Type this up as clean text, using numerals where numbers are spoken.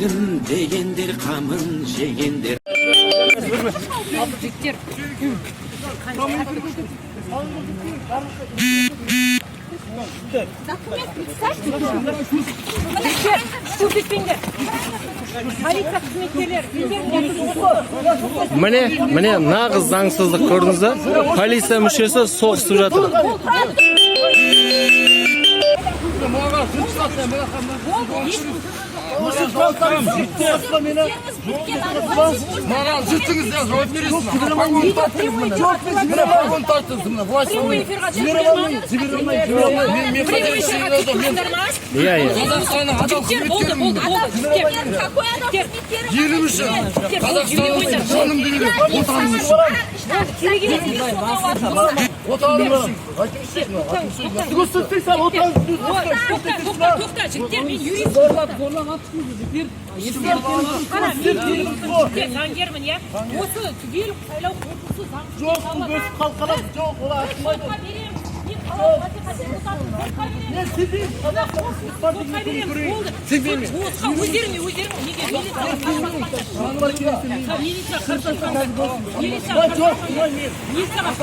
Елім дегендер қамын жегендер. Міне нағыз заңсыздық көрдіңіз. Полиция мүшесі соғысып жатыр. Маған жұртыңыз да жауап бересіз. Қазақстанның адал қызметкерімін. Елім үшін, Қазақстанның жаным деген отаным үшін. Отаным үшін. Тоқта, жігіттер, мен юрист. Заңгермін, иә? Осы түгел сайлау қорқысы заң. Жоқ, бұл өсіп қалқалап, жоқ, олар атмайды. Мен сізден Өздеріңе, неге милиция қарсы